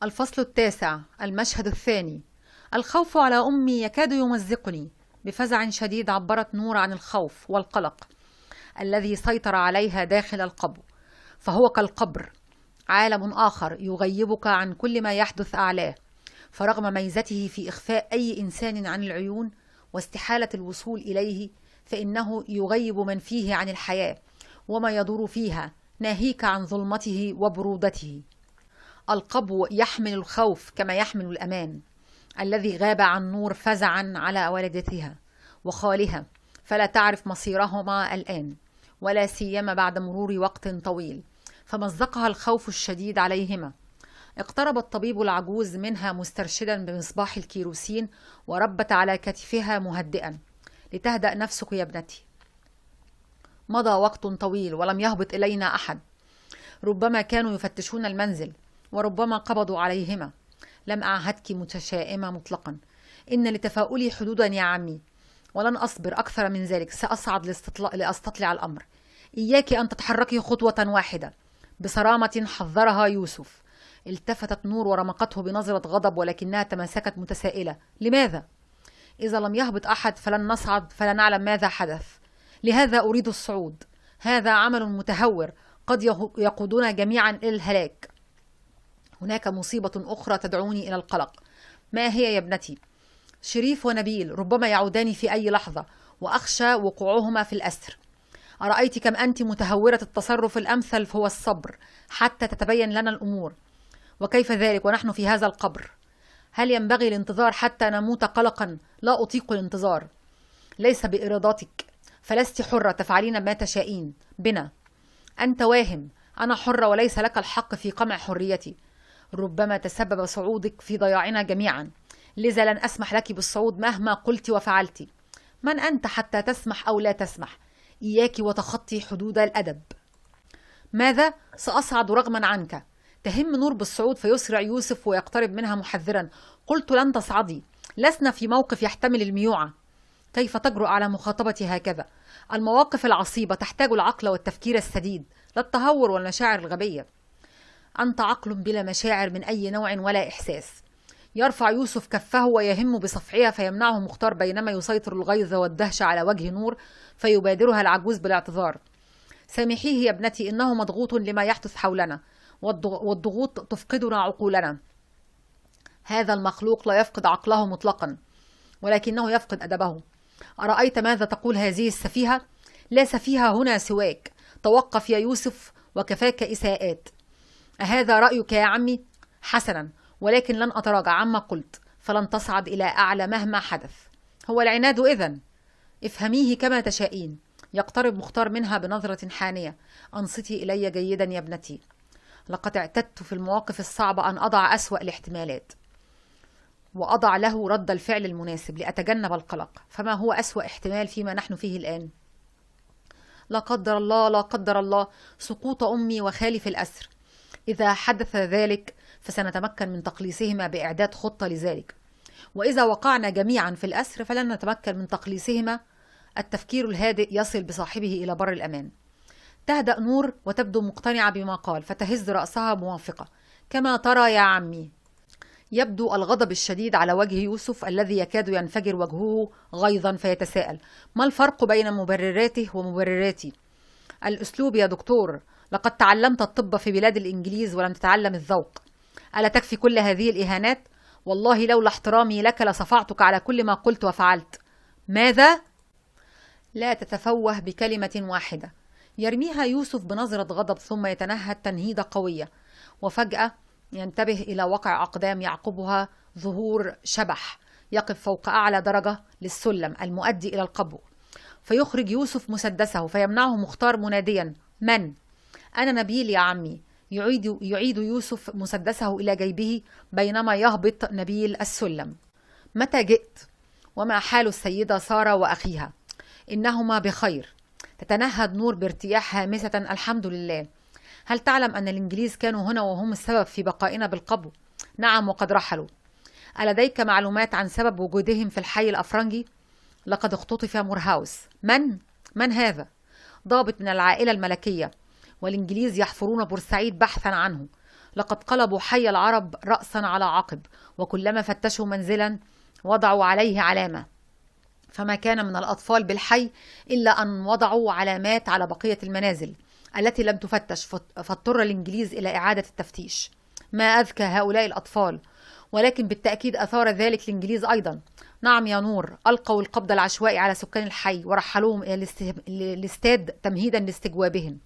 الفصل التاسع. المشهد الثاني. الخوف على أمي يكاد يمزقني. بفزع شديد عبرت نور عن الخوف والقلق الذي سيطر عليها داخل القبو، فهو كالقبر، عالم آخر يغيبك عن كل ما يحدث أعلاه، فرغم ميزته في إخفاء أي إنسان عن العيون واستحالة الوصول إليه، فإنه يغيب من فيه عن الحياة وما يدور فيها، ناهيك عن ظلمته وبرودته. القبو يحمل الخوف كما يحمل الأمان الذي غاب عن نور فزعا على والدتها وخالها، فلا تعرف مصيرهما الآن، ولا سيما بعد مرور وقت طويل، فمزقها الخوف الشديد عليهما. اقترب الطبيب العجوز منها مسترشدا بمصباح الكيروسين، وربت على كتفها مهدئا: لتهدأ نفسك يا ابنتي. مضى وقت طويل ولم يهبط إلينا أحد، ربما كانوا يفتشون المنزل، وربما قبضوا عليهما. لم أعهدك متشائمة مطلقا، إن لتفاؤلي حدودا يا عمي، ولن أصبر أكثر من ذلك. سأصعد لأستطلع الأمر. إياك أن تتحركي خطوة واحدة. بصرامة حذرها يوسف. التفتت نور ورمقته بنظرة غضب، ولكنها تماسكت متسائلة: لماذا؟ إذا لم يهبط أحد فلن نصعد، فلا نعلم ماذا حدث. لهذا أريد الصعود. هذا عمل متهور، قد يقودنا جميعا إلى الهلاك. هناك مصيبة أخرى تدعوني إلى القلق. ما هي يا ابنتي؟ شريف ونبيل ربما يعودان في أي لحظة، وأخشى وقوعهما في الأسر. أرأيت كم أنت متهورة التصرف؟ الأمثل هو الصبر حتى تتبين لنا الأمور. وكيف ذلك ونحن في هذا القبر؟ هل ينبغي الانتظار حتى نموت قلقا؟ لا أطيق الانتظار. ليس بإرادتك، فلست حرة تفعلين ما تشائين بنا. أنت واهم، أنا حرة، وليس لك الحق في قمع حريتي. ربما تسبب صعودك في ضياعنا جميعا، لذا لن أسمح لك بالصعود مهما قلت وفعلت. من أنت حتى تسمح أو لا تسمح؟ إياك وتخطي حدود الأدب. ماذا؟ سأصعد رغما عنك. تهم نور بالصعود فيسرع يوسف ويقترب منها محذرا: قلت لن تصعدي، لسنا في موقف يحتمل الميوعة. كيف تجرؤ على مخاطبتي هكذا؟ المواقف العصيبة تحتاج العقل والتفكير السديد، لا التهور والمشاعر الغبية. أنت عقل بلا مشاعر من أي نوع ولا إحساس. يرفع يوسف كفه ويهم بصفعها فيمنعه مختار، بينما يسيطر الغيظ والدهشة على وجه نور فيبادرها العجوز بالاعتذار: سامحيه يا ابنتي، إنه مضغوط لما يحدث حولنا، والضغوط تفقدنا عقولنا. هذا المخلوق لا يفقد عقله مطلقا، ولكنه يفقد أدبه. أرأيت ماذا تقول هذه السفيهة؟ لا سفيهة هنا سواك. توقف يا يوسف وكفاك إساءات. أهذا رأيك يا عمي؟ حسنا، ولكن لن أتراجع عما قلت، فلن تصعد إلى أعلى مهما حدث. هو العناد إذن؟ افهميه كما تشائين. يقترب مختار منها بنظرة حانية: أنصتي إلي جيدا يا ابنتي. لقد اعتدت في المواقف الصعبة أن أضع أسوأ الاحتمالات، وأضع له رد الفعل المناسب لأتجنب القلق. فما هو أسوأ احتمال فيما نحن فيه الآن؟ لا قدر الله، لا قدر الله، سقوط أمي وخالي في الأسر. إذا حدث ذلك فسنتمكن من تقليصهما بإعداد خطة لذلك، وإذا وقعنا جميعا في الأسر فلن نتمكن من تقليصهما. التفكير الهادئ يصل بصاحبه إلى بر الأمان. تهدأ نور وتبدو مقتنعة بما قال، فتهز رأسها موافقة: كما ترى يا عمي. يبدو الغضب الشديد على وجه يوسف الذي يكاد ينفجر وجهه غيظا، فيتساءل: ما الفرق بين مبرراته ومبرراتي؟ الأسلوب يا دكتور. لقد تعلمت الطب في بلاد الإنجليز ولم تتعلم الذوق. ألا تكفي كل هذه الإهانات؟ والله لولا احترامي لك لصفعتك على كل ما قلت وفعلت. ماذا؟ لا تتفوه بكلمة واحدة. يرميها يوسف بنظرة غضب، ثم يتنهد تنهيدة قوية، وفجأة ينتبه إلى وقع أقدام يعقبها ظهور شبح يقف فوق أعلى درجة للسلم المؤدي إلى القبو، فيخرج يوسف مسدسه فيمنعه مختار مناديا: من؟ أنا نبيل يا عمي. يعيد يوسف مسدسه إلى جيبه بينما يهبط نبيل السلم. متى جئت؟ وما حال السيدة سارة وأخيها؟ إنهما بخير. تتنهد نور بارتياح هامسة: الحمد لله. هل تعلم أن الإنجليز كانوا هنا وهم السبب في بقائنا بالقبو؟ نعم، وقد رحلوا. ألديك معلومات عن سبب وجودهم في الحي الأفرنجي؟ لقد اختطف مورهاوس. من هذا؟ ضابط من العائلة الملكية، والإنجليز يحفرون بورسعيد بحثا عنه. لقد قلبوا حي العرب رأسا على عقب، وكلما فتشوا منزلا وضعوا عليه علامة، فما كان من الأطفال بالحي إلا أن وضعوا علامات على بقية المنازل التي لم تفتش، فاضطر الإنجليز إلى إعادة التفتيش. ما أذكى هؤلاء الأطفال، ولكن بالتأكيد أثار ذلك الإنجليز أيضا. نعم يا نور، ألقوا القبض العشوائي على سكان الحي ورحلوهم إلى الاستاد تمهيدا لاستجوابهم،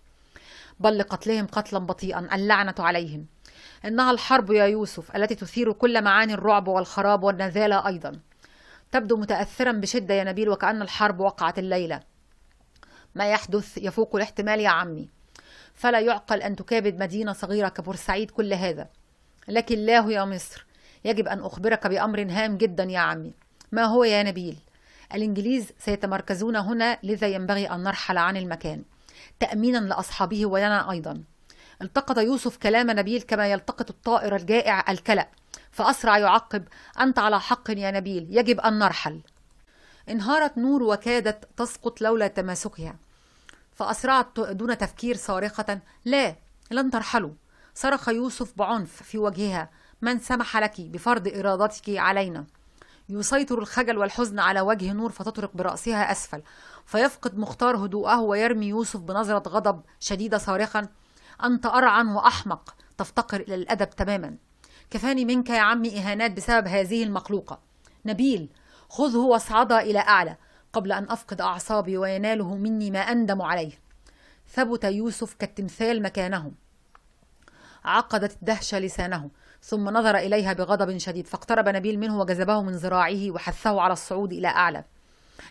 بل لقتلهم قتلا بطيئا، اللعنة عليهم. إنها الحرب يا يوسف التي تثير كل معاني الرعب والخراب والنذالة أيضا. تبدو متأثرا بشدة يا نبيل، وكأن الحرب وقعت الليلة. ما يحدث يفوق الاحتمال يا عمي، فلا يعقل أن تكابد مدينة صغيرة كبورسعيد كل هذا. لكن الله يا مصر، يجب أن أخبرك بأمر هام جدا يا عمي. ما هو يا نبيل؟ الإنجليز سيتمركزون هنا، لذا ينبغي أن نرحل عن المكان تأمينا لأصحابه ولنا أيضا. التقط يوسف كلام نبيل كما يلتقط الطائر الجائع الكلأ، فأسرع يعقب: أنت على حق يا نبيل، يجب أن نرحل. انهارت نور وكادت تسقط لولا تماسكها، فأسرعت دون تفكير صارخة: لا، لن ترحلوا. صرخ يوسف بعنف في وجهها: من سمح لك بفرض إرادتك علينا؟ يسيطر الخجل والحزن على وجه نور، فتطرق برأسها أسفل، فيفقد مختار هدوءه ويرمي يوسف بنظرة غضب شديدة صارخا: أنت أرعن وأحمق، تفتقر إلى الأدب تماما. كفاني منك يا عمي إهانات بسبب هذه المخلوقة. نبيل، خذه واصعدا إلى أعلى قبل أن أفقد أعصابي ويناله مني ما أندم عليه. ثبت يوسف كالتمثال مكانه، عقدت الدهشة لسانه، ثم نظر إليها بغضب شديد، فاقترب نبيل منه وجذبه من ذراعه وحثه على الصعود إلى أعلى.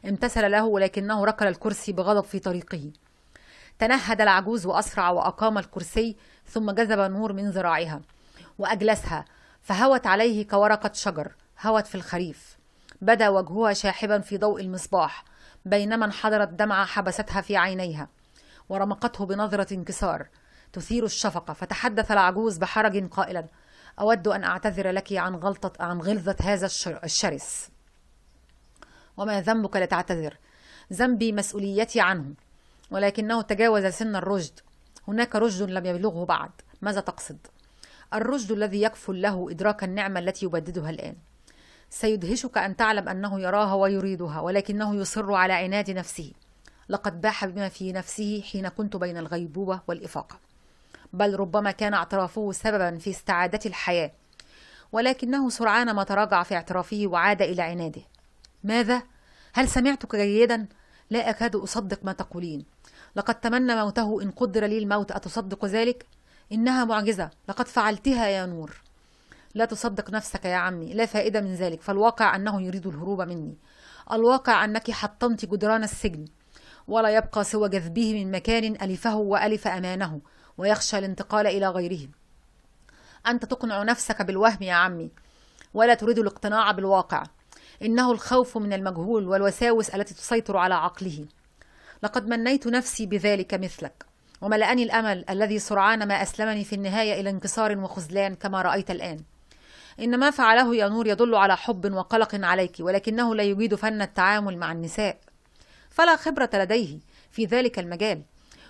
امتثل له، ولكنه ركل الكرسي بغضب في طريقه. تنهد العجوز وأسرع وأقام الكرسي، ثم جذب نور من ذراعها وأجلسها، فهوت عليه كورقة شجر هوت في الخريف. بدا وجهها شاحبا في ضوء المصباح، بينما انحدرت دمعة حبستها في عينيها ورمقته بنظرة انكسار تثير الشفقة. فتحدث العجوز بحرج قائلا: أود أن أعتذر لك عن غلظة هذا الشرس. وما ذنبك لتعتذر؟ ذنبي مسؤوليتي عنه، ولكنه تجاوز سن الرشد. هناك رشد لم يبلغه بعد. ماذا تقصد؟ الرشد الذي يكفل له إدراك النعمة التي يبددها الآن. سيدهشك أن تعلم أنه يراها ويريدها، ولكنه يصر على عناد نفسه. لقد باح بما في نفسه حين كنت بين الغيبوبة والإفاقة، بل ربما كان اعترافه سببا في استعادة الحياة، ولكنه سرعان ما تراجع في اعترافه وعاد إلى عناده. ماذا؟ هل سمعتك جيدا؟ لا أكاد أصدق ما تقولين. لقد تمنى موته إن قدر لي الموت، أتصدق ذلك؟ إنها معجزة، لقد فعلتها يا نور. لا تصدق نفسك يا عمي، لا فائدة من ذلك، فالواقع أنه يريد الهروب مني. الواقع أنك حطمت جدران السجن، ولا يبقى سوى جذبه من مكان ألفه وألف أمانه، ويخشى الانتقال إلى غيره. أنت تقنع نفسك بالوهم يا عمي، ولا تريد الاقتناع بالواقع. إنه الخوف من المجهول والوساوس التي تسيطر على عقله. لقد منيت نفسي بذلك مثلك، وملأني الأمل الذي سرعان ما أسلمني في النهاية إلى انكسار وخذلان كما رأيت الآن. إن ما فعله يا نور يدل على حب وقلق عليك، ولكنه لا يجيد فن التعامل مع النساء، فلا خبرة لديه في ذلك المجال،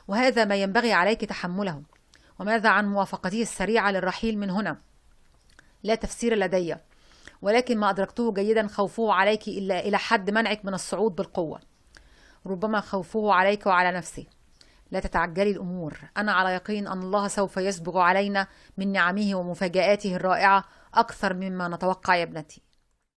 وهذا ما ينبغي عليك تحمله. وماذا عن موافقته السريعة للرحيل من هنا؟ لا تفسير لدي، ولكن ما أدركته جيدا خوفه عليك إلا إلى حد منعك من الصعود بالقوة. ربما خوفه عليك وعلى نفسه. لا تتعجلي الأمور، أنا على يقين أن الله سوف يسبغ علينا من نعمه ومفاجآته الرائعة أكثر مما نتوقع يا ابنتي.